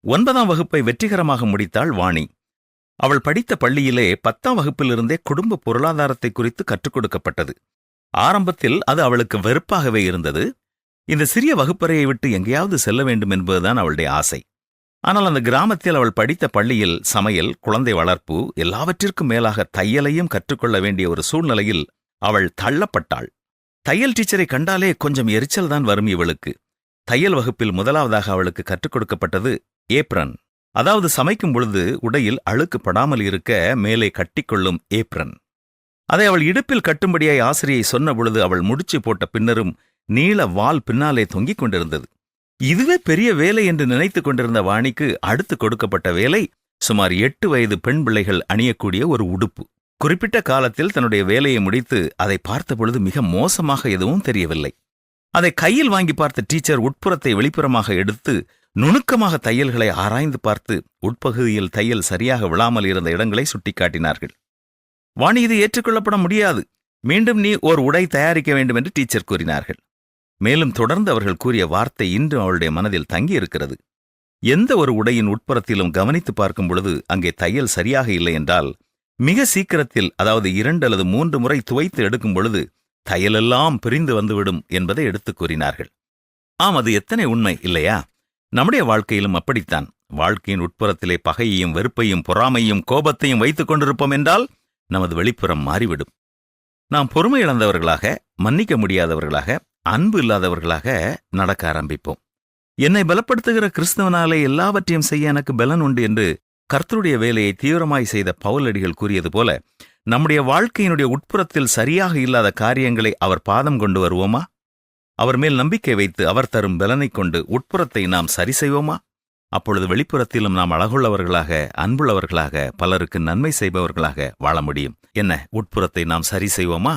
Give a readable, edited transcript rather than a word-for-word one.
9ஆம் வகுப்பை வெற்றிகரமாக முடித்தாள் வாணி. அவள் படித்த பள்ளியிலே 10ஆம் வகுப்பிலிருந்தே குடும்ப பொருளாதாரத்தை குறித்து கற்றுக் கொடுக்கப்பட்டது. ஆரம்பத்தில் அது அவளுக்கு வெறுப்பாகவே இருந்தது. இந்த சிறிய வகுப்பறையை விட்டு எங்கேயாவது செல்ல வேண்டும் என்பதுதான் அவளுடைய ஆசை. ஆனால் அந்த கிராமத்தில் அவள் படித்த பள்ளியில் சமையல், குழந்தை வளர்ப்பு, எல்லாவற்றிற்கும் மேலாக தையலையும் கற்றுக்கொள்ள வேண்டிய ஒரு சூழ்நிலையில் அவள் தள்ளப்பட்டாள். தையல் டீச்சரை கண்டாலே கொஞ்சம் எரிச்சல் தான் வரும் இவளுக்கு. தையல் வகுப்பில் முதலாவதாக அவளுக்கு கற்றுக் கொடுக்கப்பட்டது ஏப்ரன், அதாவது சமைக்கும் பொழுது உடையில் அழுக்கு படாமல் இருக்க மேலே கட்டிக்கொள்ளும் ஏப்ரன். அதை அவள் இடுப்பில் கட்டும்படியாய் ஆசிரியை சொன்ன பொழுது அவள் முடிச்சு போட்ட பின்னரும் நீள வால் பின்னாலே தொங்கிக் கொண்டிருந்தது. இதுவே பெரிய வேலை என்று நினைத்துக் கொண்டிருந்த வாணிக்கு அடுத்து கொடுக்கப்பட்ட வேலை சுமார் 8 வயது பெண் பிள்ளைகள் அணியக்கூடிய ஒரு உடுப்பு. குறிப்பிட்ட காலத்தில் தன்னுடைய வேலையை முடித்து அதை பார்த்த பொழுது மிக மோசமாக எதுவும் தெரியவில்லை. அதை கையில் வாங்கி பார்த்த டீச்சர் உட்புறத்தை வெளிப்புறமாக எடுத்து நுணுக்கமாக தையல்களை ஆராய்ந்து பார்த்து உட்பகுதியில் தையல் சரியாக விழாமல் இருந்த இடங்களை சுட்டிக்காட்டினார்கள். வாணி, இது ஏற்றுக்கொள்ளப்பட முடியாது, மீண்டும் நீ ஓர் உடை தயாரிக்க வேண்டும் என்று டீச்சர் கூறினார்கள். மேலும் தொடர்ந்து அவர்கள் கூறிய வார்த்தை இன்று அவளுடைய மனதில் தங்கியிருக்கிறது. எந்த ஒரு உடையின் உட்புறத்திலும் கவனித்து பார்க்கும் பொழுது அங்கே தையல் சரியாக இல்லை என்றால் மிக சீக்கிரத்தில், அதாவது 2 அல்லது 3 முறை துவைத்து எடுக்கும் பொழுது தையலெல்லாம் பிரிந்து வந்துவிடும் என்பதை எடுத்துக் கூறினார்கள். ஆம், அது எத்தனை உண்மை இல்லையா? நம்முடைய வாழ்க்கையிலும் அப்படித்தான். வாழ்க்கையின் உட்புறத்திலே பகையையும் வெறுப்பையும் பொறாமையும் கோபத்தையும் வைத்துக் கொண்டிருப்போம் என்றால் நமது வெளிப்புறம் மாறிவிடும். நாம் பொறுமை இழந்தவர்களாக, மன்னிக்க முடியாதவர்களாக, அன்பு இல்லாதவர்களாக நடக்க ஆரம்பிப்போம். என்னை பலப்படுத்துகிற கிறிஸ்தவனாலே எல்லாவற்றையும் செய்ய எனக்கு பலன் உண்டு என்று கர்த்தருடைய வேலையை தீவிரமாய் செய்த பவுலடிகள் கூறியது போல, நம்முடைய வாழ்க்கையினுடைய உட்புறத்தில் சரியாக இல்லாத காரியங்களை அவர் பாதம் கொண்டு வருவோமா? அவர் மேல் நம்பிக்கை வைத்து அவர் தரும் பலனை கொண்டு உட்புறத்தை நாம் சரி செய்வோமா? அப்பொழுது வெளிப்புறத்திலும் நாம் அழகுள்ளவர்களாக, அன்புள்ளவர்களாக, பலருக்கு நன்மை செய்பவர்களாக வாழ முடியும். என்ன, உட்புறத்தை நாம் சரி செய்வோமா?